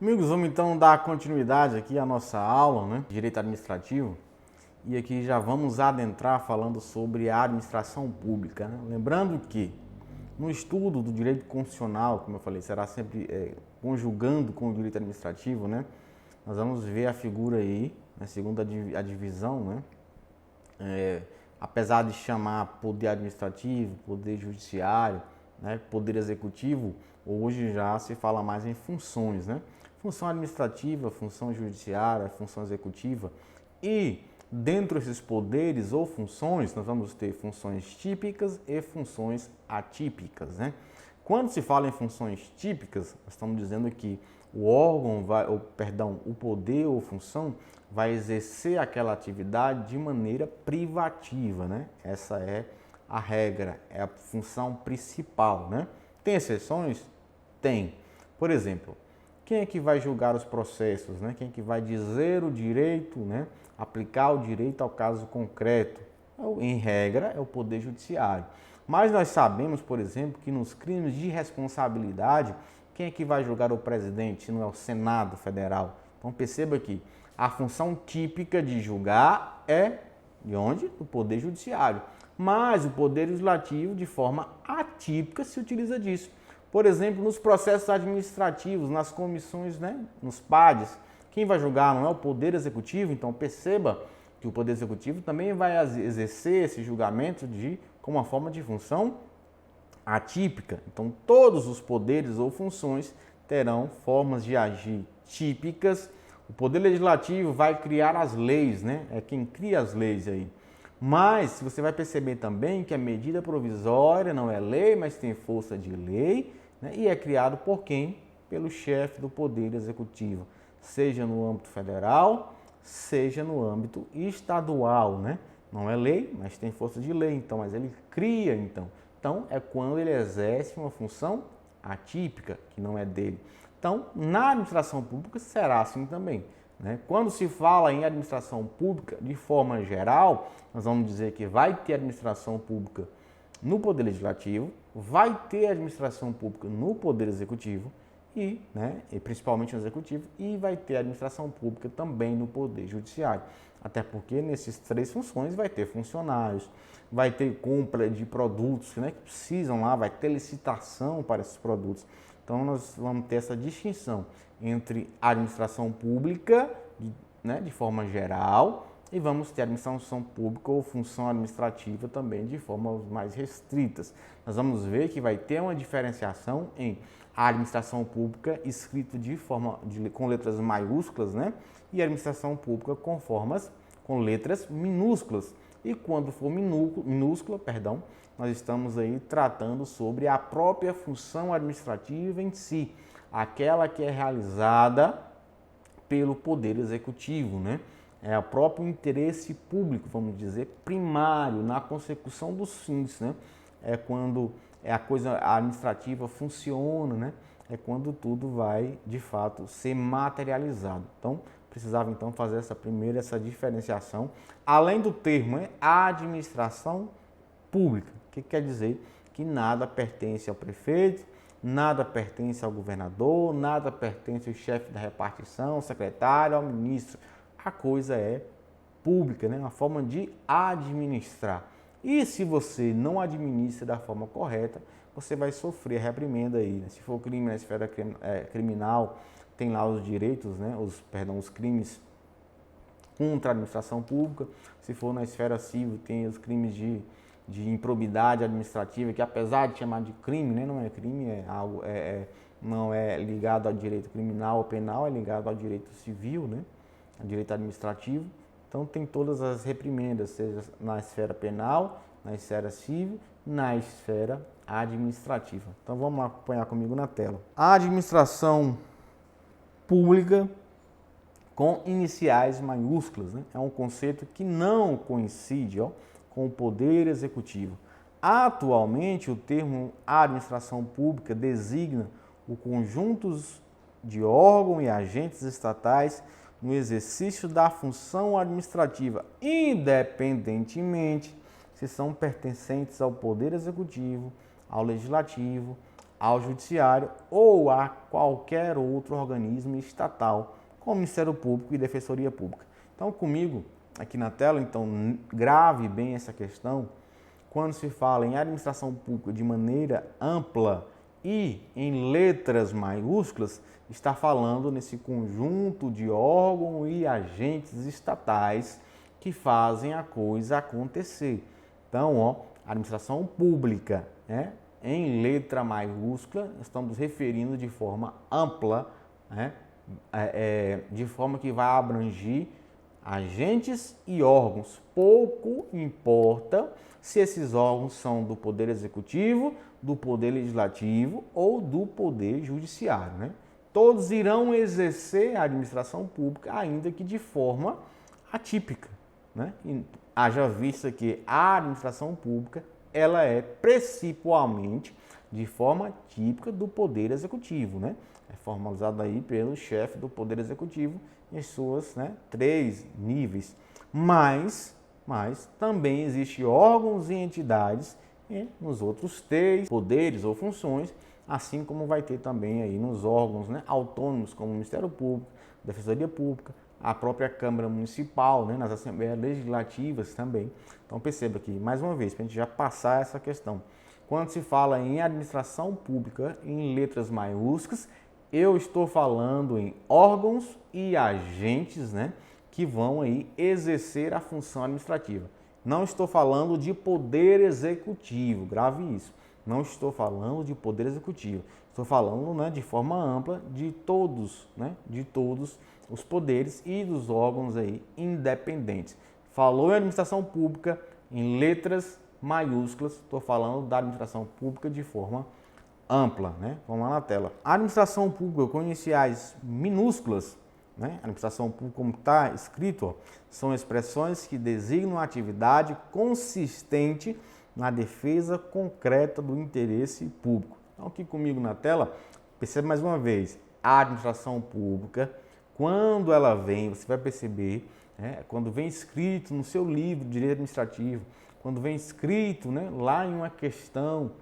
Amigos, vamos então dar continuidade aqui à nossa aula, né, de Direito Administrativo. E aqui já vamos adentrar falando sobre a administração pública, né? Lembrando que no estudo do direito constitucional, como eu falei, será sempre conjugando com o direito administrativo, né? Nós vamos ver a figura aí, né, segundo a divisão, né? Apesar de chamar poder administrativo, poder judiciário, né, poder executivo, hoje já se fala mais em funções, né? Função administrativa, função judiciária, função executiva. E dentro desses poderes ou funções, nós vamos ter funções típicas e funções atípicas, né? Quando se fala em funções típicas, nós estamos dizendo que o órgão o poder ou função vai exercer aquela atividade de maneira privativa, né? Essa é a regra, é a função principal, né? Tem exceções? Tem. Por exemplo, quem é que vai julgar os processos, né? Quem é que vai dizer o direito, né? Aplicar o direito ao caso concreto? Em regra, é o Poder Judiciário. Mas nós sabemos, por exemplo, que nos crimes de responsabilidade, quem é que vai julgar o presidente, se não é o Senado Federal? Então perceba que a função típica de julgar é de onde? Do Poder Judiciário. Mas o Poder Legislativo, de forma atípica, se utiliza disso. Por exemplo, nos processos administrativos, nas comissões, né, nos PADs, quem vai julgar não é o Poder Executivo, então perceba que o Poder Executivo também vai exercer esse julgamento como uma forma de função atípica. Então, todos os poderes ou funções terão formas de agir típicas. O Poder Legislativo vai criar as leis, né? É quem cria as leis aí. Mas você vai perceber também que a medida provisória não é lei, mas tem força de lei, né? E é criado por quem? Pelo chefe do Poder Executivo, seja no âmbito federal, seja no âmbito estadual, né? Não é lei, mas tem força de lei, então, mas ele cria, então. Então, é quando ele exerce uma função atípica, que não é dele. Então, na administração pública será assim também, né? Quando se fala em administração pública, de forma geral, nós vamos dizer que vai ter administração pública no Poder Legislativo, vai ter administração pública no Poder Executivo e principalmente no Executivo, e vai ter administração pública também no Poder Judiciário. Até porque nessas três funções vai ter funcionários, vai ter compra de produtos, né, que precisam lá, vai ter licitação para esses produtos. Então nós vamos ter essa distinção entre a administração pública, de forma geral, e vamos ter administração pública ou função administrativa também de formas mais restritas. Nós vamos ver que vai ter uma diferenciação em a administração pública escrito com letras maiúsculas, né? E a administração pública com letras minúsculas. E quando for minúscula, nós estamos aí tratando sobre a própria função administrativa em si, aquela que é realizada pelo Poder Executivo, né? É o próprio interesse público, vamos dizer, primário, na consecução dos fins, né? É quando a coisa administrativa funciona, né? É quando tudo vai, de fato, ser materializado. Então, precisava então fazer essa diferenciação, além do termo, administração pública, que quer dizer que nada pertence ao prefeito, nada pertence ao governador, nada pertence ao chefe da repartição, ao secretário, ao ministro. A coisa é pública, né? Uma forma de administrar. E se você não administra da forma correta, você vai sofrer reprimenda aí, né? Se for crime na esfera criminal, tem lá os direitos, né? Os crimes contra a administração pública. Se for na esfera civil, tem os crimes de improbidade administrativa, que apesar de chamar de crime, né? Não é crime, não é ligado ao direito criminal ou penal, é ligado ao direito civil, né? Ao direito administrativo. Então tem todas as reprimendas, seja na esfera penal, na esfera civil, na esfera administrativa. Então vamos acompanhar comigo na tela. A administração pública com iniciais maiúsculas, né? É um conceito que não coincide com o Poder Executivo. Atualmente, o termo administração pública designa o conjunto de órgãos e agentes estatais no exercício da função administrativa, independentemente se são pertencentes ao Poder Executivo, ao Legislativo, ao Judiciário ou a qualquer outro organismo estatal, como Ministério Público e Defensoria Pública. Então, comigo aqui na tela, então grave bem essa questão. Quando se fala em administração pública de maneira ampla e em letras maiúsculas, está falando nesse conjunto de órgãos e agentes estatais que fazem a coisa acontecer. Então, administração pública, né? Em letra maiúscula, estamos referindo de forma ampla, né? De forma que vai abranger agentes e órgãos. Pouco importa se esses órgãos são do Poder Executivo, do Poder Legislativo ou do Poder Judiciário, né? Todos irão exercer a administração pública, ainda que de forma atípica, né? E haja vista que a administração pública ela é principalmente de forma típica do Poder Executivo, né? É formalizada aí pelo chefe do Poder Executivo em suas, né, 3 níveis. Mas também existem órgãos e entidades nos outros 3 poderes ou funções, assim como vai ter também aí nos órgãos, né, autônomos, como o Ministério Público, Defensoria Pública, a própria Câmara Municipal, né, nas Assembleias Legislativas também. Então perceba aqui, mais uma vez, para a gente já passar essa questão. Quando se fala em administração pública em letras maiúsculas, eu estou falando em órgãos e agentes, né, que vão aí exercer a função administrativa. Não estou falando de poder executivo, grave isso. Não estou falando de poder executivo. Estou falando, né, de forma ampla de todos, né, de todos os poderes e dos órgãos aí independentes. Falou em administração pública em letras maiúsculas, estou falando da administração pública de forma ampla, né? Vamos lá na tela. A administração pública com iniciais minúsculas, né? A administração pública, como está escrito, são expressões que designam a atividade consistente na defesa concreta do interesse público. Então, aqui comigo na tela, percebe mais uma vez, a administração pública, quando ela vem, você vai perceber, né, quando vem escrito no seu livro de Direito Administrativo, quando vem escrito, né, lá em uma questão,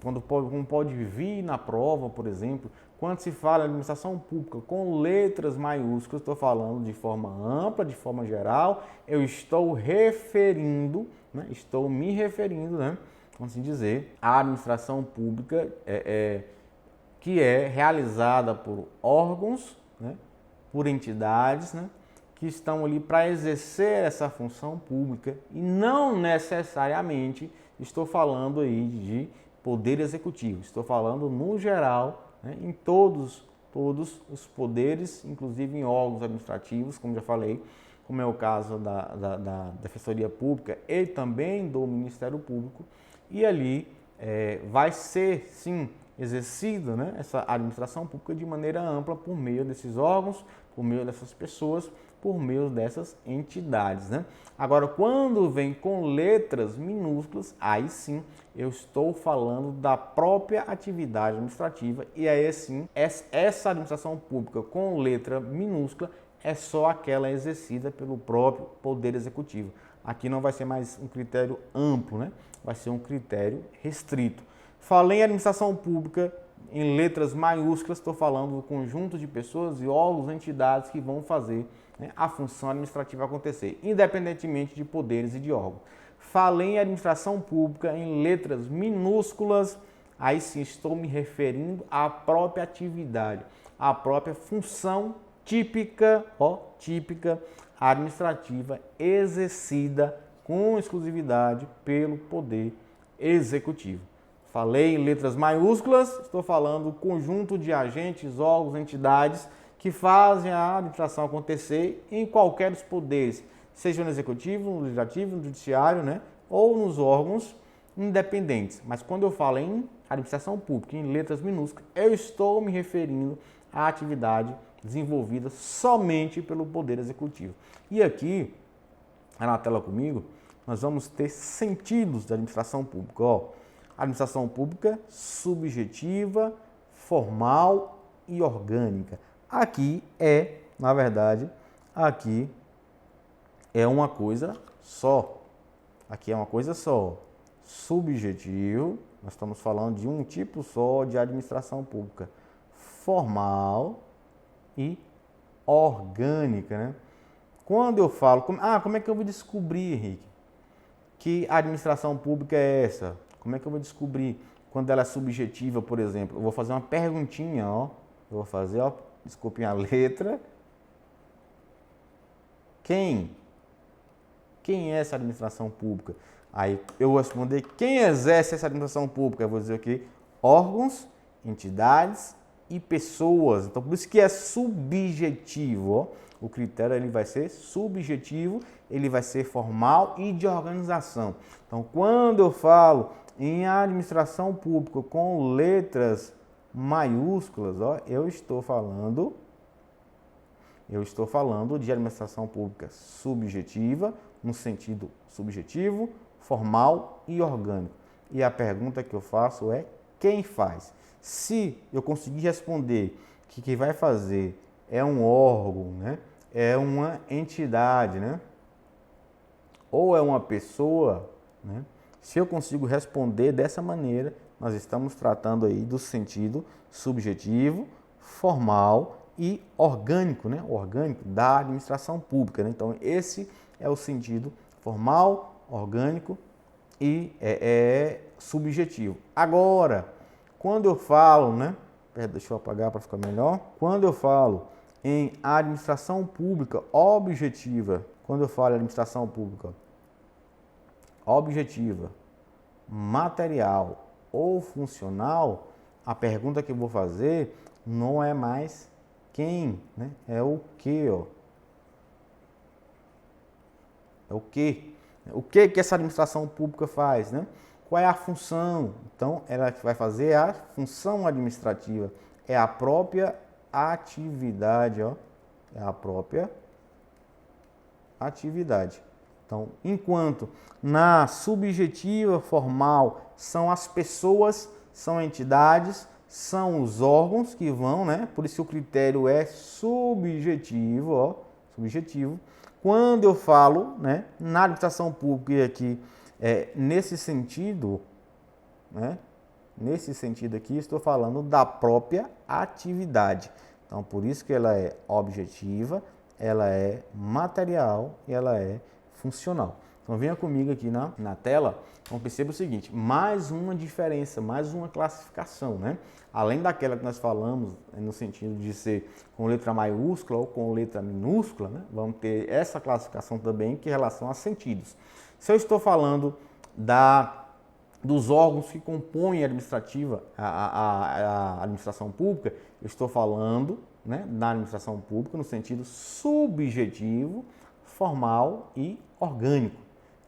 como pode vir na prova, por exemplo, quando se fala em administração pública com letras maiúsculas, estou falando de forma ampla, de forma geral, eu estou referindo, né, estou me referindo, né, vamos assim dizer, à administração pública que é realizada por órgãos, né, por entidades, né, que estão ali para exercer essa função pública e não necessariamente estou falando aí de poder executivo, estou falando no geral, né, em todos os poderes, inclusive em órgãos administrativos, como já falei, como é o caso da Defensoria Pública e também do Ministério Público, e ali vai ser, sim, exercida, né, essa administração pública de maneira ampla por meio desses órgãos, por meio dessas pessoas, por meio dessas entidades, né? Agora, quando vem com letras minúsculas, aí sim eu estou falando da própria atividade administrativa e aí sim essa administração pública com letra minúscula é só aquela exercida pelo próprio Poder Executivo. Aqui não vai ser mais um critério amplo, né? Vai ser um critério restrito. Falei em administração pública em letras maiúsculas, estou falando do conjunto de pessoas e órgãos, entidades que vão fazer, né, a função administrativa acontecer, independentemente de poderes e de órgãos. Falei em administração pública em letras minúsculas, aí sim estou me referindo à própria atividade, à própria função típica administrativa exercida com exclusividade pelo Poder Executivo. Falei em letras maiúsculas, estou falando do conjunto de agentes, órgãos, entidades que fazem a administração acontecer em qualquer dos poderes, seja no Executivo, no Legislativo, no Judiciário, né, ou nos órgãos independentes. Mas quando eu falo em administração pública, em letras minúsculas, eu estou me referindo à atividade desenvolvida somente pelo Poder Executivo. E aqui, na tela comigo, nós vamos ter sentidos da administração pública. Administração pública subjetiva, formal e orgânica. Aqui na verdade, aqui é uma coisa só. Aqui é uma coisa só. Subjetivo, Nós estamos falando de um tipo só de administração pública, formal e orgânica, né? Quando eu falo, como é que eu vou descobrir, Henrique, que a administração pública é essa? Como é que eu vou descobrir quando ela é subjetiva, por exemplo? Eu vou fazer uma perguntinha, ó. Eu vou fazer, ó, desculpem a letra. Quem é essa administração pública? Aí eu vou responder quem exerce essa administração pública. Eu vou dizer o quê? Órgãos, entidades e pessoas. Então, por isso que é subjetivo, ó. O critério ele vai ser subjetivo, ele vai ser formal e de organização. Então, quando eu falo em administração pública com letras maiúsculas, ó, eu estou falando de administração pública subjetiva, no sentido subjetivo, formal e orgânico. E a pergunta que eu faço é quem faz? Se eu conseguir responder que quem vai fazer é um órgão, né? É uma entidade, né? Ou é uma pessoa, né? Se eu consigo responder dessa maneira, nós estamos tratando aí do sentido subjetivo, formal e orgânico, né? Orgânico da administração pública, né? Então, esse é o sentido formal, orgânico e subjetivo. Agora, quando eu falo, né? Deixa eu apagar para ficar melhor. Quando eu falo em administração pública objetiva, quando eu falo em administração pública objetiva, material ou funcional, a pergunta que eu vou fazer não é mais quem, né? É o que, ó. É o que. O que essa administração pública faz, né? Qual é a função? Então, ela vai fazer a função administrativa. É a própria atividade, ó. É a própria atividade. Então, enquanto na subjetiva formal são as pessoas, são entidades, são os órgãos que vão, né? Por isso o critério é subjetivo, ó, subjetivo. Quando eu falo, né, na administração pública e aqui, nesse sentido, né? Nesse sentido aqui, estou falando da própria atividade. Então, por isso que ela é objetiva, ela é material e ela é funcional. Então, venha comigo aqui na tela. Então, perceba o seguinte, mais uma diferença, mais uma classificação, né? Além daquela que nós falamos, no sentido de ser com letra maiúscula ou com letra minúscula, né? Vamos ter essa classificação também que em relação a sentidos. Se eu estou falando dos órgãos que compõem a administração pública, eu estou falando, né, da administração pública no sentido subjetivo, formal e orgânico.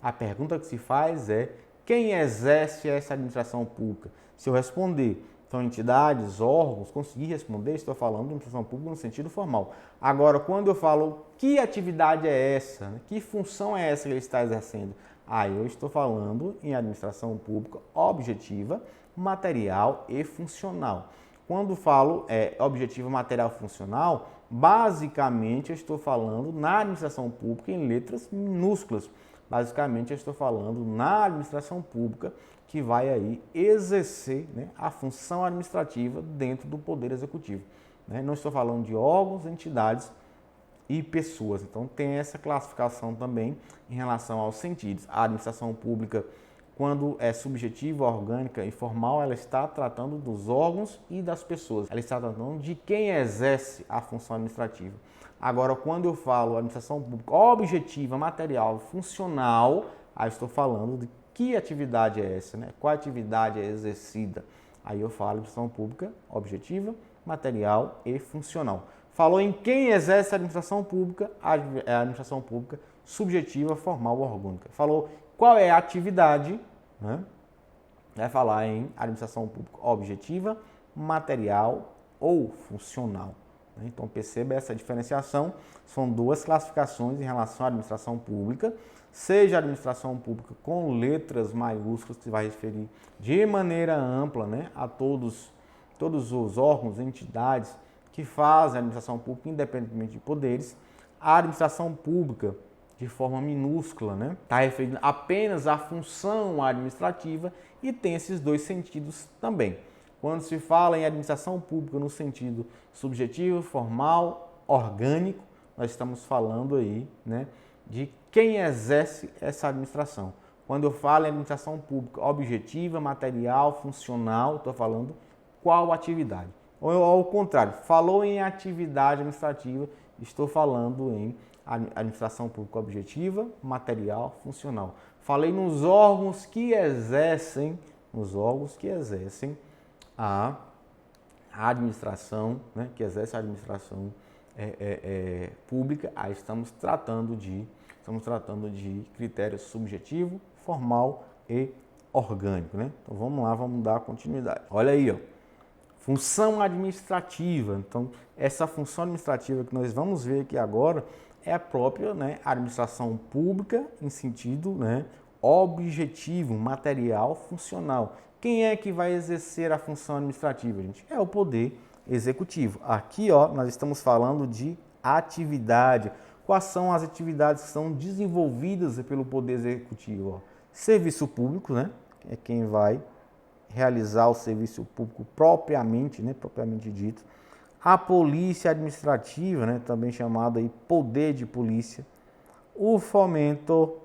A pergunta que se faz é quem exerce essa administração pública? Se eu responder, são entidades, órgãos, conseguir responder, estou falando de administração pública no sentido formal. Agora, quando eu falo que atividade é essa, né? Que função é essa que ele está exercendo? Aí eu estou falando em administração pública objetiva, material e funcional. Quando falo objetiva, material e funcional, basicamente eu estou falando na administração pública em letras minúsculas. Basicamente eu estou falando na administração pública que vai aí exercer, né, a função administrativa dentro do Poder Executivo. Né? Não estou falando de órgãos, entidades e pessoas. Então tem essa classificação também em relação aos sentidos. A administração pública, quando é subjetiva, orgânica e formal, ela está tratando dos órgãos e das pessoas. Ela está tratando de quem exerce a função administrativa. Agora, quando eu falo administração pública objetiva, material, funcional, aí estou falando de que atividade é essa, né? Qual atividade é exercida? Aí eu falo administração pública objetiva, material e funcional. Falou em quem exerce a administração pública, a administração pública subjetiva, formal ou orgânica. Falou qual é a atividade, né? Vai falar em administração pública objetiva, material ou funcional. Então perceba essa diferenciação, são duas classificações em relação à administração pública, seja a administração pública com letras maiúsculas, que vai referir de maneira ampla, né, a todos os órgãos, entidades que fazem a administração pública independentemente de poderes, a administração pública de forma minúscula, né? Está referindo apenas à função administrativa e tem esses dois sentidos também. Quando se fala em administração pública no sentido subjetivo, formal, orgânico, nós estamos falando aí, né, de quem exerce essa administração. Quando eu falo em administração pública objetiva, material, funcional, estou falando qual atividade. Ou ao contrário, falou em atividade administrativa, estou falando em administração pública objetiva, material, funcional. Falei nos órgãos que exercem a administração, né, que exerce a administração pública. Aí estamos tratando de critério subjetivo, formal e orgânico, né? Então vamos lá, vamos dar continuidade. Olha aí, ó. Função administrativa. Então, essa função administrativa que nós vamos ver aqui agora é a própria, né, administração pública em sentido, né, objetivo, material, funcional. Quem é que vai exercer a função administrativa, gente? É o poder executivo. Aqui, ó, nós estamos falando de atividade. Quais são as atividades que são desenvolvidas pelo poder executivo? Ó, serviço público, né? É quem vai realizar o serviço público propriamente, né, propriamente dito. A polícia administrativa, né, também chamada aí poder de polícia. O fomento,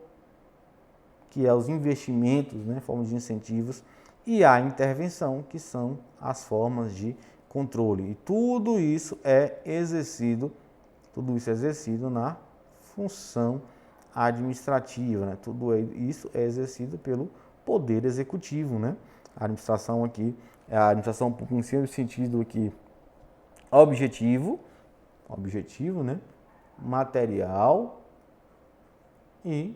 que é os investimentos, né, formas de incentivos, e a intervenção, que são as formas de controle. E tudo isso é exercido na função administrativa, né? Tudo isso é exercido pelo poder executivo, né? A administração aqui, a administração pública no sentido aqui objetivo, né? Material e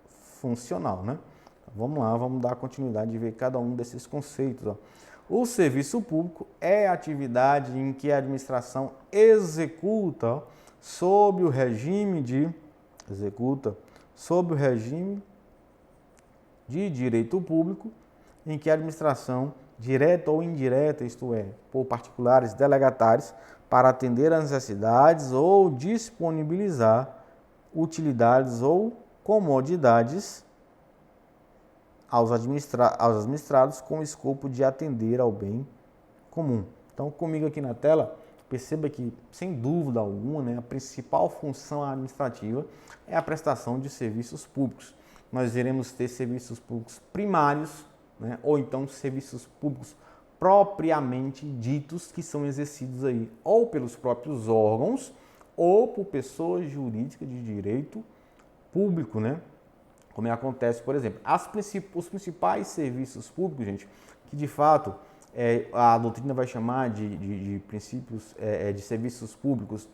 funcional, né? Então, vamos lá, vamos dar continuidade de ver cada um desses conceitos, ó. O serviço público é a atividade em que a administração executa, ó, sob o regime de direito público, em que a administração, direta ou indireta, isto é, por particulares delegatários, para atender às necessidades ou disponibilizar utilidades ou comodidades aos administrados com o escopo de atender ao bem comum. Então, comigo aqui na tela, perceba que, sem dúvida alguma, né, a principal função administrativa é a prestação de serviços públicos. Nós iremos ter serviços públicos primários, né, ou então serviços públicos propriamente ditos, que são exercidos aí ou pelos próprios órgãos ou por pessoas jurídicas de direito público, né? Como acontece, por exemplo, os principais serviços públicos, gente, que de fato a doutrina vai chamar de princípios de serviços públicos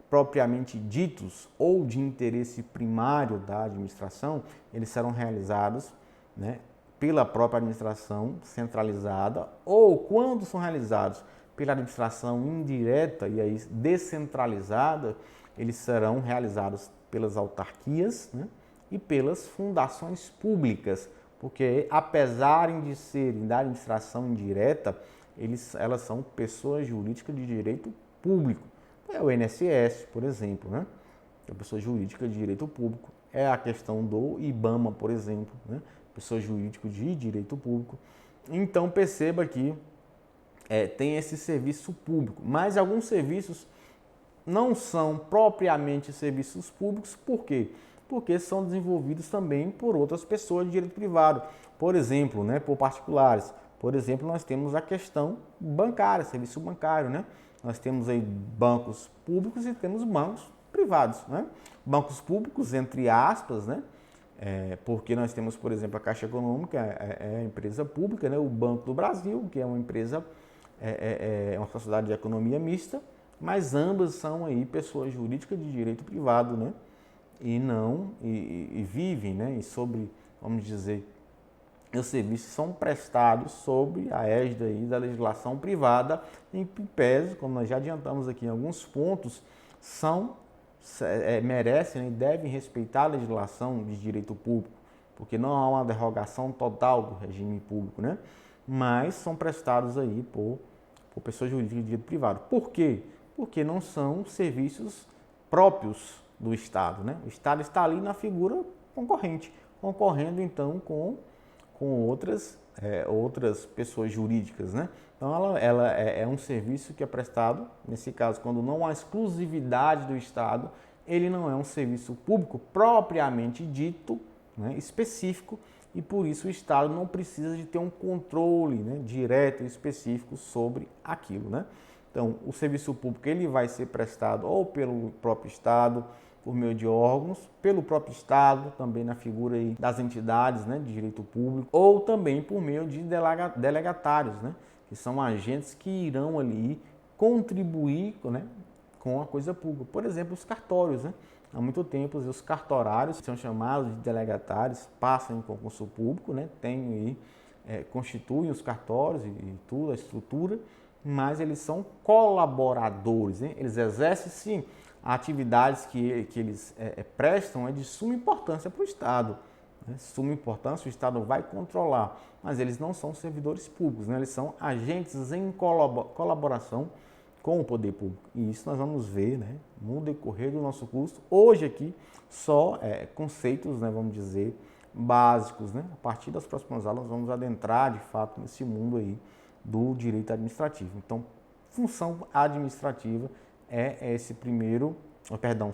propriamente ditos ou de interesse primário da administração, eles serão realizados, né, pela própria administração centralizada, ou quando são realizados pela administração indireta e aí descentralizada, eles serão realizados pelas autarquias, né, e pelas fundações públicas, porque apesar de serem da administração indireta, elas são pessoas jurídicas de direito público. É o INSS, por exemplo, né? É pessoa jurídica de direito público. É a questão do IBAMA, por exemplo, né? Pessoa jurídica de direito público. Então perceba que tem esse serviço público, mas alguns serviços não são propriamente serviços públicos. Por quê? Porque são desenvolvidos também por outras pessoas de direito privado, por exemplo, né, por particulares. Por exemplo, nós temos a questão bancária, serviço bancário, né? Nós temos aí bancos públicos e temos bancos privados, né? Bancos públicos, entre aspas, né? Porque nós temos, por exemplo, a Caixa Econômica, é a empresa pública, né? O Banco do Brasil, que é uma empresa, uma sociedade de economia mista, mas ambas são aí pessoas jurídicas de direito privado, né? E vivem, né, e sobre, vamos dizer, os serviços são prestados sob a égide aí da legislação privada, em que pese, como nós já adiantamos aqui em alguns pontos, merecem e devem respeitar a legislação de direito público, porque não há uma derrogação total do regime público, né? Mas são prestados aí por pessoas jurídicas de direito privado. Por quê? Porque não são serviços próprios do Estado, né? O Estado está ali na figura concorrente, concorrendo então com outras pessoas jurídicas, né? Então ela é um serviço que é prestado, nesse caso, quando não há exclusividade do Estado, ele não é um serviço público propriamente dito, né, específico, e por isso o Estado não precisa de ter um controle, né, direto e específico sobre aquilo, né? Então, o serviço público ele vai ser prestado ou pelo próprio Estado, por meio de órgãos, pelo próprio Estado, também na figura aí das entidades, né, de direito público, ou também por meio de delegatários, né, que são agentes que irão ali contribuir, né, com a coisa pública. Por exemplo, os cartórios, né? Há muito tempo os cartorários são chamados de delegatários, passam em concurso público, né? Constituem os cartórios e tudo, a estrutura, mas eles são colaboradores, né? Eles exercem sim atividades que eles prestam é de suma importância para o Estado, né? Suma importância, o Estado vai controlar, mas eles não são servidores públicos, né? Eles são agentes em colaboração com o poder público. E isso nós vamos ver, né, no decorrer do nosso curso. Hoje aqui, só conceitos, né, vamos dizer, básicos, né? A partir das próximas aulas, vamos adentrar, de fato, nesse mundo aí do direito administrativo. Então, função administrativa é esse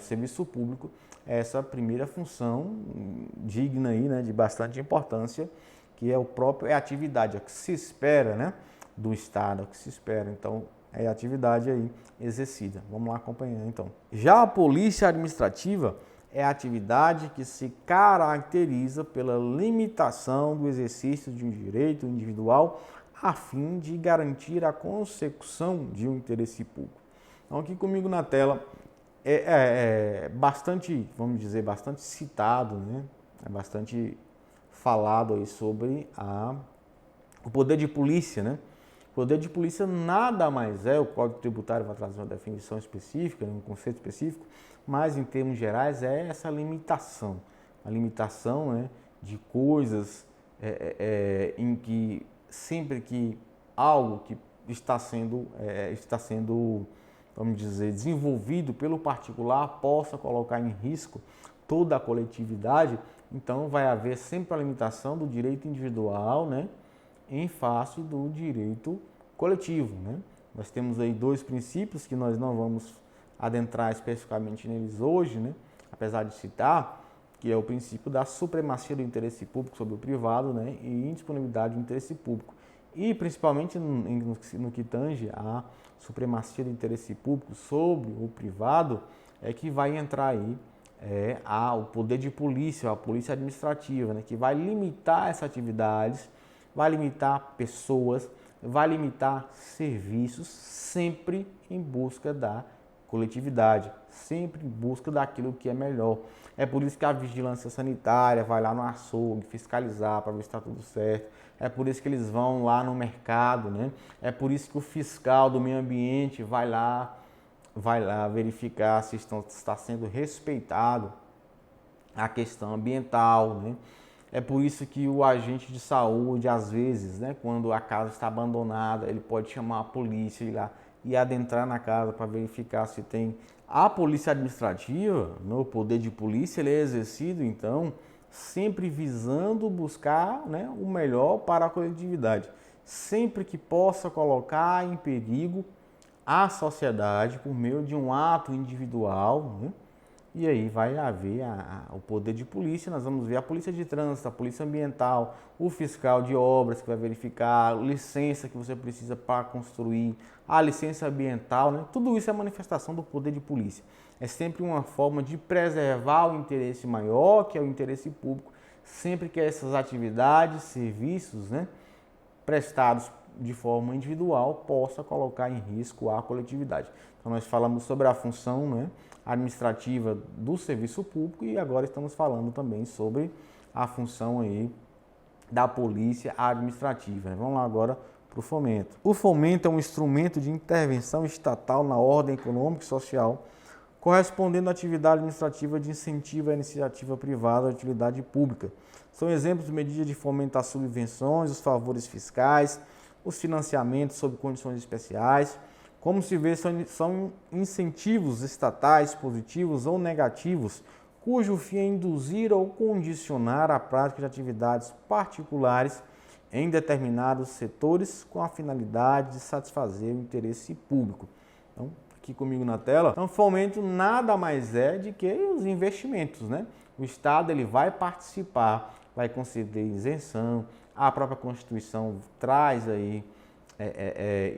serviço público, essa primeira função digna aí, né, de bastante importância, que é a atividade, a que se espera, né, do Estado, a que se espera. Então, é a atividade aí exercida. Vamos lá acompanhar então. Já a polícia administrativa é a atividade que se caracteriza pela limitação do exercício de um direito individual a fim de garantir a consecução de um interesse público. Então aqui comigo na tela bastante, vamos dizer, bastante citado, né? É bastante falado aí sobre o poder de polícia, né? O poder de polícia nada mais o Código Tributário vai trazer uma definição específica, um conceito específico, mas em termos gerais é essa limitação, a limitação, né, de coisas em que sempre que algo que está sendo, vamos dizer, desenvolvido pelo particular possa colocar em risco toda a coletividade, então vai haver sempre a limitação do direito individual, né, em face do direito coletivo, né? Nós temos aí dois princípios que nós não vamos adentrar especificamente neles hoje, né? Apesar de citar, que é o princípio da supremacia do interesse público sobre o privado, né? E indisponibilidade do interesse público. E principalmente no que tange a supremacia do interesse público sobre o privado, é que vai entrar aí o poder de polícia, a polícia administrativa, né? Que vai limitar essas atividades, vai limitar pessoas, vai limitar serviços, sempre em busca da coletividade, sempre em busca daquilo que é melhor. É por isso que a vigilância sanitária vai lá no açougue fiscalizar para ver se está tudo certo. É por isso que eles vão lá no mercado, né? É por isso que o fiscal do meio ambiente vai lá verificar se está sendo respeitado a questão ambiental, né? É por isso que o agente de saúde, às vezes, né, quando a casa está abandonada, ele pode chamar a polícia e ir lá e adentrar na casa para verificar se tem. A polícia administrativa, no poder de polícia, ele é exercido, então, sempre visando buscar, né, o melhor para a coletividade. Sempre que possa colocar em perigo a sociedade por meio de um ato individual, né? E aí vai haver o poder de polícia, nós vamos ver a polícia de trânsito, a polícia ambiental, o fiscal de obras que vai verificar, a licença que você precisa para construir, a licença ambiental, né? Tudo isso é manifestação do poder de polícia. É sempre uma forma de preservar o interesse maior, que é o interesse público, sempre que essas atividades, serviços, né, prestados de forma individual possa colocar em risco a coletividade. Então nós falamos sobre a função, né, administrativa do serviço público e agora estamos falando também sobre a função aí da polícia administrativa, né? Vamos lá agora para o fomento. O fomento é um instrumento de intervenção estatal na ordem econômica e social, correspondendo à atividade administrativa de incentivo à iniciativa privada à utilidade pública. São exemplos de medidas de fomento às subvenções, os favores fiscais, os financiamentos sob condições especiais, Como se vê, são incentivos estatais positivos ou negativos, cujo fim é induzir ou condicionar a prática de atividades particulares em determinados setores com a finalidade de satisfazer o interesse público. Então, aqui comigo na tela, então, fomento nada mais é de que os investimentos, né? O Estado ele vai participar, vai conceder isenção, a própria Constituição traz aí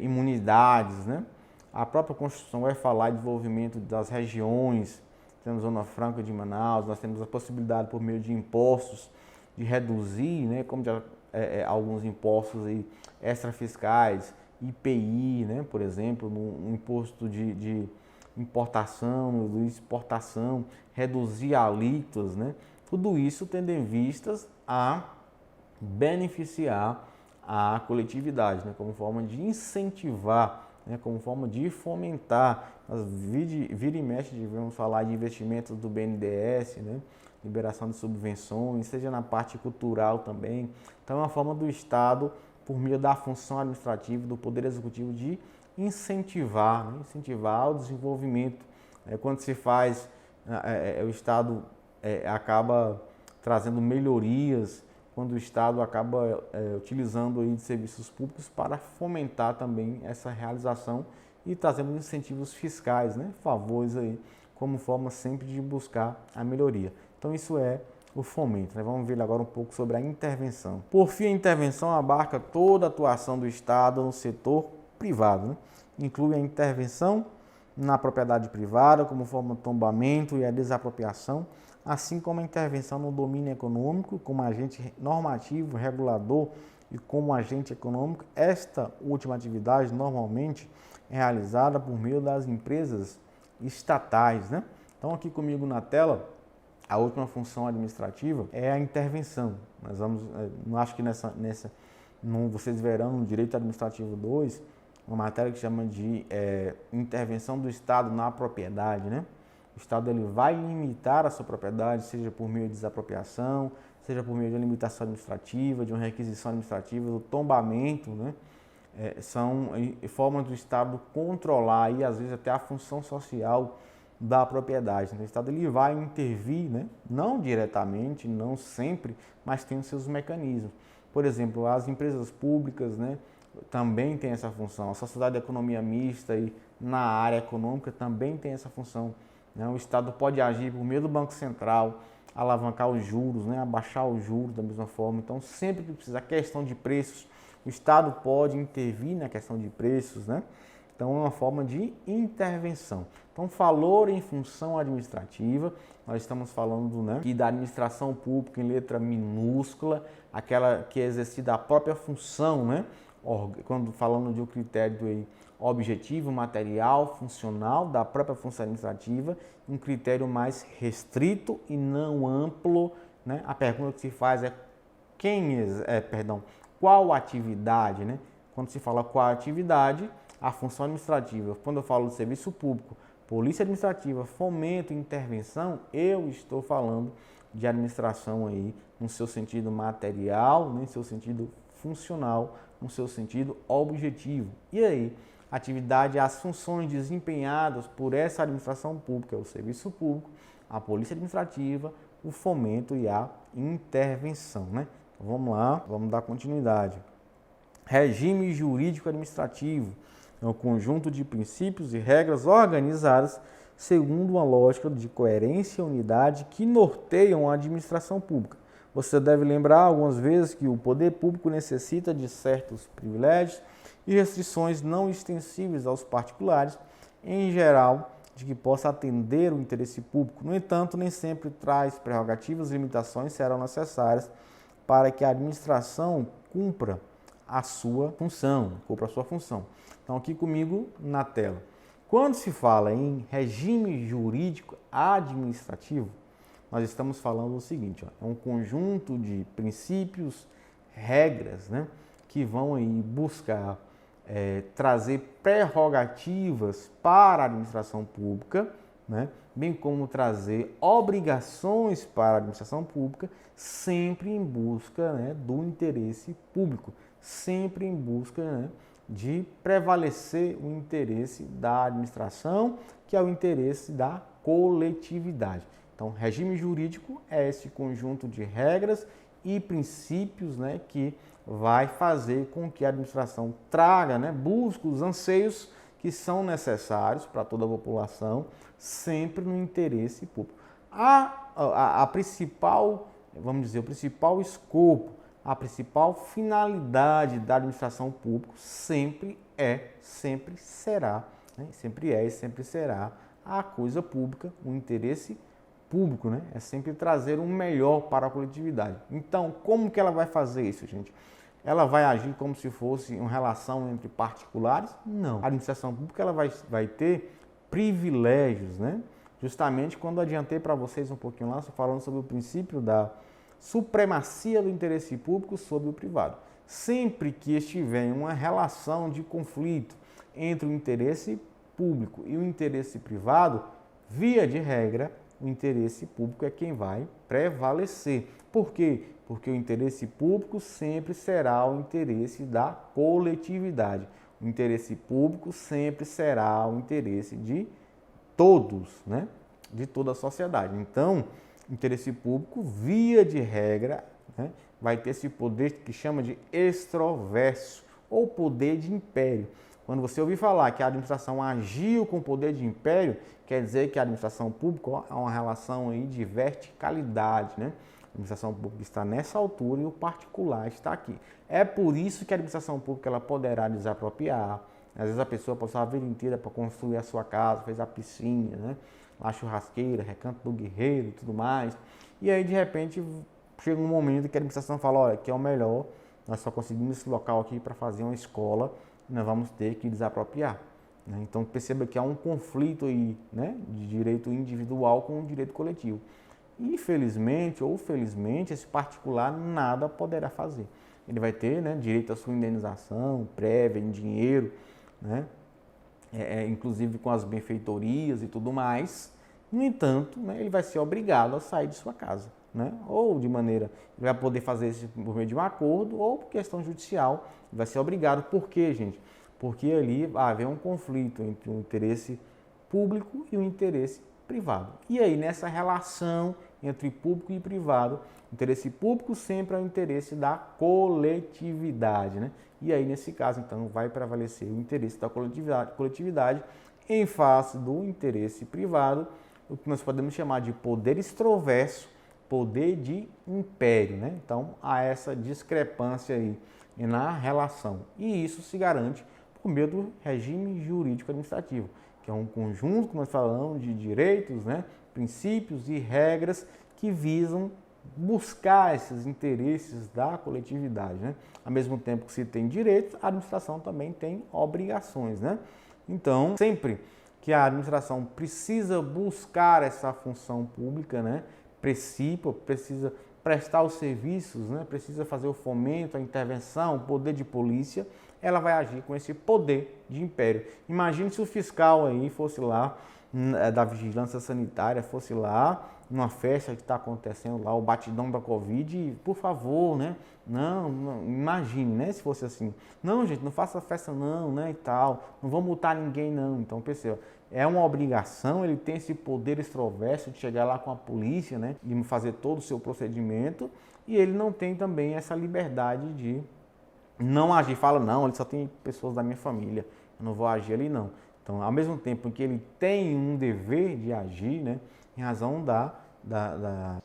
imunidades, né? A própria Constituição vai falar de desenvolvimento das regiões, temos Zona Franca de Manaus, nós temos a possibilidade por meio de impostos de reduzir, né, como já, alguns impostos aí extrafiscais, IPI, né, por exemplo, no imposto de importação, no de exportação, reduzir alíquotas, né, tudo isso tendo em vistas a beneficiar a coletividade, né, como forma de incentivar, né, como forma de fomentar. Nós vira e mexe devemos falar de investimentos do BNDES, né, liberação de subvenções, seja na parte cultural também. Então é uma forma do Estado, por meio da função administrativa, do Poder Executivo, de incentivar, né, incentivar o desenvolvimento. Quando se faz, o Estado acaba trazendo melhorias, quando o Estado acaba utilizando aí de serviços públicos para fomentar também essa realização e trazendo incentivos fiscais, né, favores aí, como forma sempre de buscar a melhoria. Então isso é o fomento, né? Vamos ver agora um pouco sobre a intervenção. Por fim, a intervenção abarca toda a atuação do Estado no setor privado, né? Inclui a intervenção na propriedade privada, como forma de tombamento e a desapropriação, assim como a intervenção no domínio econômico, como agente normativo, regulador e como agente econômico. Esta última atividade normalmente é realizada por meio das empresas estatais, né? Então aqui comigo na tela, a última função administrativa é a intervenção. Nós vamos, acho que vocês verão no Direito Administrativo 2, uma matéria que chama de intervenção do Estado na propriedade, né? O Estado ele vai limitar a sua propriedade, seja por meio de desapropriação, seja por meio de limitação administrativa, de uma requisição administrativa, do tombamento, né? São formas do Estado controlar e às vezes até a função social da propriedade. Então, o Estado ele vai intervir, né? Não diretamente, não sempre, mas tem os seus mecanismos. Por exemplo, as empresas públicas, né, também tem essa função. A sociedade de economia mista e na área econômica também tem essa função. O Estado pode agir por meio do Banco Central, alavancar os juros, né, abaixar os juros da mesma forma. Então, sempre que precisar, questão de preços, o Estado pode intervir na questão de preços, né? Então, é uma forma de intervenção. Então, valor em função administrativa, nós estamos falando, né, que da administração pública em letra minúscula, aquela que é exercida a própria função, né? Quando falando de um critério aí, objetivo, material, funcional, da própria função administrativa, um critério mais restrito e não amplo, né? A pergunta que se faz é qual atividade, né? Quando se fala qual atividade, a função administrativa. Quando eu falo de serviço público, polícia administrativa, fomento e intervenção, eu estou falando de administração aí no seu sentido material, no seu sentido funcional, no seu sentido objetivo. E aí, atividade, as funções desempenhadas por essa administração pública, o serviço público, a polícia administrativa, o fomento e a intervenção, né? Então, vamos lá, vamos dar continuidade. Regime jurídico administrativo é um conjunto de princípios e regras organizadas segundo uma lógica de coerência e unidade que norteiam a administração pública. Você deve lembrar algumas vezes que o poder público necessita de certos privilégios e restrições não extensíveis aos particulares, em geral, de que possa atender o interesse público. No entanto, nem sempre traz prerrogativas e limitações serão necessárias para que a administração cumpra a sua função. Então, aqui comigo na tela. Quando se fala em regime jurídico administrativo, nós estamos falando o seguinte, é um conjunto de princípios, regras, né, que vão aí buscar trazer prerrogativas para a administração pública, né, bem como trazer obrigações para a administração pública, sempre em busca, né, do interesse público, sempre em busca, né, de prevalecer o interesse da administração, que é o interesse da coletividade. Então, regime jurídico é esse conjunto de regras e princípios, né, que vai fazer com que a administração traga, né, busque os anseios que são necessários para toda a população, sempre no interesse público. A principal, vamos dizer, o principal escopo, a principal finalidade da administração pública sempre será, né, sempre é e sempre será a coisa pública, o interesse público, né? É sempre trazer o melhor para a coletividade. Então, como que ela vai fazer isso, gente? Ela vai agir como se fosse uma relação entre particulares? Não. A administração pública ela vai ter privilégios, né? Justamente quando adiantei para vocês um pouquinho lá, falando sobre o princípio da supremacia do interesse público sobre o privado. Sempre que estiver em uma relação de conflito entre o interesse público e o interesse privado, via de regra, o interesse público é quem vai prevalecer. Por quê? Porque o interesse público sempre será o interesse da coletividade. O interesse público sempre será o interesse de todos, né? De toda a sociedade. Então, o interesse público, via de regra, né, vai ter esse poder que chama de extroverso ou poder de império. Quando você ouvir falar que a administração agiu com poder de império, quer dizer que a administração pública é uma relação aí de verticalidade, né? A administração pública está nessa altura e o particular está aqui. É por isso que a administração pública ela poderá desapropriar. Às vezes a pessoa passou a vida inteira para construir a sua casa, fez a piscina, né? A churrasqueira, recanto do guerreiro e tudo mais. E aí, de repente, chega um momento que a administração fala, olha, que é o melhor, nós só conseguimos esse local aqui para fazer uma escola, nós vamos ter que desapropriar. Né? Então, perceba que há um conflito aí, né, de direito individual com o direito coletivo. Infelizmente ou felizmente, esse particular nada poderá fazer. Ele vai ter, né, direito à sua indenização prévia, em dinheiro, né, inclusive com as benfeitorias e tudo mais. No entanto, né, ele vai ser obrigado a sair de sua casa. Né? Ou de maneira, ele vai poder fazer isso por meio de um acordo ou por questão judicial, ele vai ser obrigado. Por quê, gente? Porque ali vai haver um conflito entre o interesse público e o interesse privado. E aí, nessa relação entre público e privado, o interesse público sempre é o interesse da coletividade, né? E aí, nesse caso, então, vai prevalecer o interesse da coletividade em face do interesse privado, o que nós podemos chamar de poder extroverso, poder de império, né? Então, há essa discrepância aí na relação. E isso se garante por meio do regime jurídico administrativo, que é um conjunto, como nós falamos, de direitos, né, princípios e regras que visam buscar esses interesses da coletividade, né? Ao mesmo tempo que se tem direitos, a administração também tem obrigações, né? Então, sempre que a administração precisa buscar essa função pública, né, precisa prestar os serviços, né, precisa fazer o fomento, a intervenção, o poder de polícia, ela vai agir com esse poder de império. Imagine se o fiscal aí fosse lá, da vigilância sanitária, fosse lá, numa festa que está acontecendo lá, o batidão da Covid, e, por favor, né? Não, imagine, né? Se fosse assim. Não, gente, não faça festa não, né? E tal, não vou multar ninguém não. Então, perceba, é uma obrigação, ele tem esse poder extroverso de chegar lá com a polícia, né? De fazer todo o seu procedimento, e ele não tem também essa liberdade de não agir. Fala, não, ele só tem pessoas da minha família, eu não vou agir ali não. Então, ao mesmo tempo que ele tem um dever de agir, né, em razão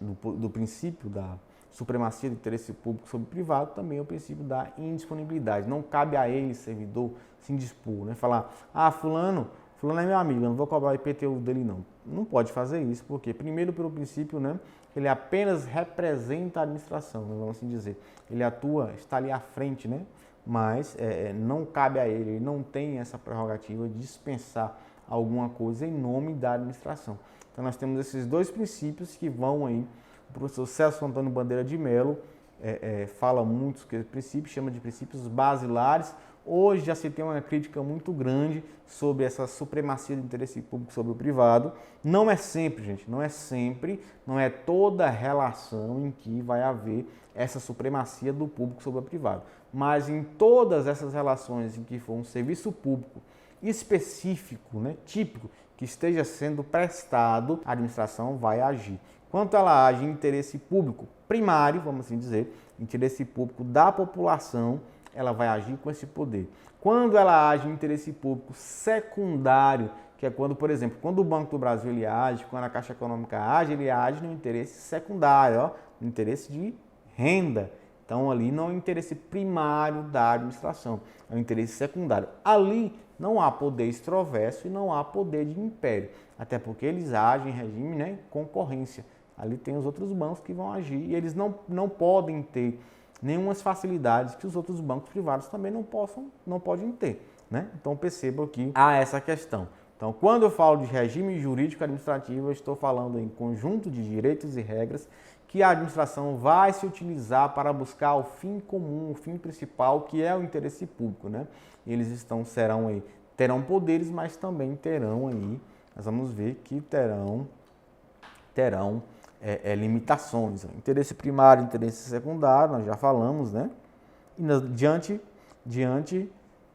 do princípio da supremacia do interesse público sobre o privado, também é o princípio da indisponibilidade. Não cabe a ele, servidor, se indispor, né? Falar, fulano é meu amigo, eu não vou cobrar o IPTU dele não. Não pode fazer isso, porque primeiro pelo princípio, né, ele apenas representa a administração, né, vamos assim dizer. Ele atua, está ali à frente, né? Mas não cabe a ele, ele não tem essa prerrogativa de dispensar alguma coisa em nome da administração. Então nós temos esses dois princípios que vão aí, o professor Celso Antônio Bandeira de Mello fala muitos princípios, chama de princípios basilares, Hoje já se tem uma crítica muito grande sobre essa supremacia do interesse público sobre o privado. Não é sempre, gente, não é sempre, não é toda relação em que vai haver essa supremacia do público sobre o privado. Mas em todas essas relações em que for um serviço público específico, né, típico, que esteja sendo prestado, a administração vai agir. Quanto ela age em interesse público primário, vamos assim dizer, interesse público da população, ela vai agir com esse poder. Quando ela age em interesse público secundário, que é quando, por exemplo, quando o Banco do Brasil ele age, quando a Caixa Econômica age, ele age no interesse secundário, ó, no interesse de renda. Então, ali não é o interesse primário da administração, é o interesse secundário. Ali não há poder extroverso e não há poder de império, até porque eles agem em regime, né, concorrência. Ali tem os outros bancos que vão agir e eles não podem ter nenhumas facilidades que os outros bancos privados também não podem ter, né? Então percebam que há essa questão. Então, quando eu falo de regime jurídico administrativo, eu estou falando em conjunto de direitos e regras que a administração vai se utilizar para buscar o fim comum, o fim principal, que é o interesse público, né? Eles terão poderes, mas também terão aí, nós vamos ver que terão limitações. Interesse primário, interesse secundário, nós já falamos, né? E diante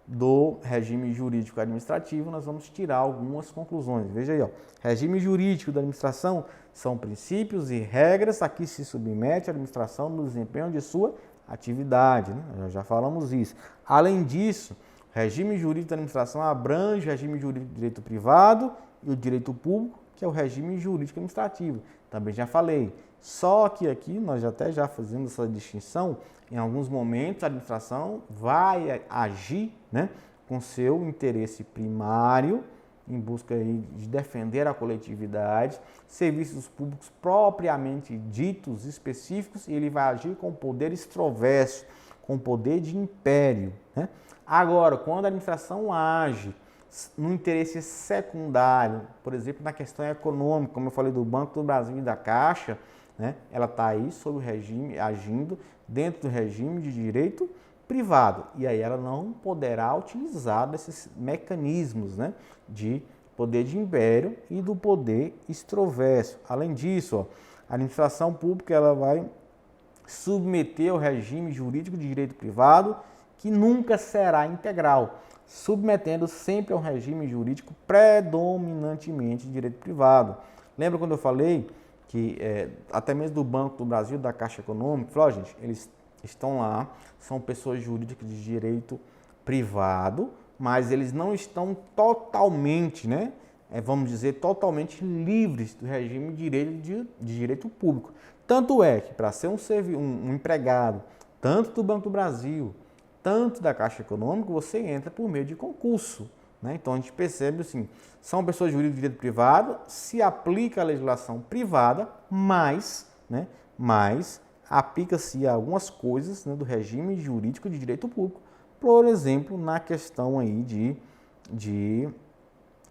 do regime jurídico administrativo, nós vamos tirar algumas conclusões. Veja aí, ó, regime jurídico da administração são princípios e regras a que se submete a administração no desempenho de sua atividade, né? Nós já falamos isso. Além disso, regime jurídico da administração abrange o regime jurídico do direito privado e o direito público, que é o regime jurídico administrativo. Também já falei. Só que aqui nós já fazemos essa distinção. Em alguns momentos a administração vai agir, né, com seu interesse primário, em busca aí de defender a coletividade, serviços públicos propriamente ditos, específicos, e ele vai agir com poder extroverso, com poder de império, né? Agora, quando a administração age no interesse secundário, por exemplo, na questão econômica, como eu falei do Banco do Brasil e da Caixa, né, ela está aí sob o regime, agindo dentro do regime de direito privado. E aí ela não poderá utilizar desses mecanismos, né, de poder de império e do poder extroverso. Além disso, ó, a administração pública ela vai submeter ao regime jurídico de direito privado, que nunca será integral, submetendo sempre ao regime jurídico predominantemente de direito privado. Lembra quando eu falei que até mesmo do Banco do Brasil, da Caixa Econômica, falou, gente, eles estão lá, são pessoas jurídicas de direito privado, mas eles não estão totalmente, né, vamos dizer, totalmente livres do regime de direito público. Tanto é que para ser um empregado, tanto do Banco do Brasil, tanto da Caixa Econômica, você entra por meio de concurso, né? Então a gente percebe assim, são pessoas jurídicas de direito privado, se aplica a legislação privada, mas aplica-se algumas coisas, né, do regime jurídico de direito público, por exemplo, na questão aí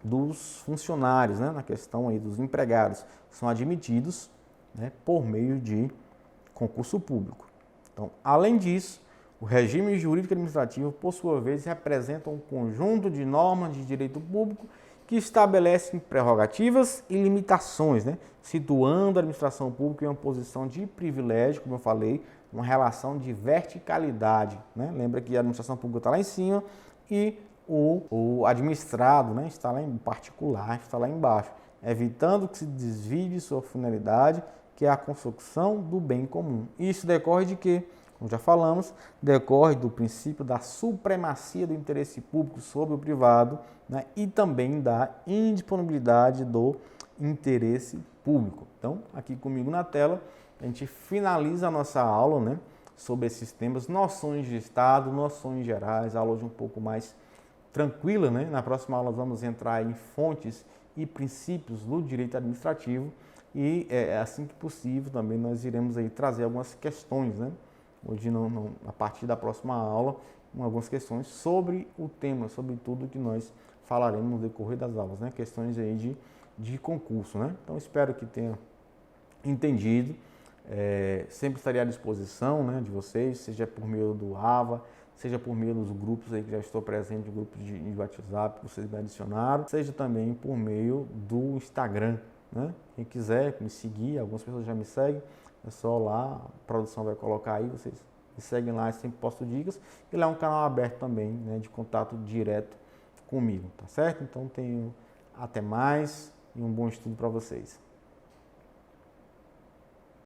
dos funcionários, né, na questão aí dos empregados, são admitidos, né, por meio de concurso público. Então, além disso, o regime jurídico administrativo, por sua vez, representa um conjunto de normas de direito público que estabelecem prerrogativas e limitações, né, situando a administração pública em uma posição de privilégio, como eu falei, uma relação de verticalidade, né? Lembra que a administração pública está lá em cima e o administrado, né, está lá em particular, está lá embaixo, evitando que se desvie de sua finalidade, que é a construção do bem comum. Isso decorre de quê? Como já falamos, decorre do princípio da supremacia do interesse público sobre o privado, né, e também da indisponibilidade do interesse público. Então, aqui comigo na tela, a gente finaliza a nossa aula, né, sobre esses temas, noções de Estado, noções gerais, aula hoje um pouco mais tranquila, né? Na próxima aula vamos entrar em fontes e princípios do direito administrativo e, assim que possível, também nós iremos aí trazer algumas questões, né? Hoje, a partir da próxima aula, algumas questões sobre o tema, sobre tudo que nós falaremos no decorrer das aulas, né? Questões aí de concurso, né? Então, espero que tenha entendido. Sempre estarei à disposição, né, de vocês, seja por meio do AVA, seja por meio dos grupos aí que já estou presente, grupos de WhatsApp que vocês me adicionaram, seja também por meio do Instagram, né? Quem quiser me seguir, algumas pessoas já me seguem, é só lá, a produção vai colocar aí, vocês me seguem lá, eu sempre posto dicas. E lá é um canal aberto também, né, de contato direto comigo, tá certo? Então tenho até mais e um bom estudo para vocês.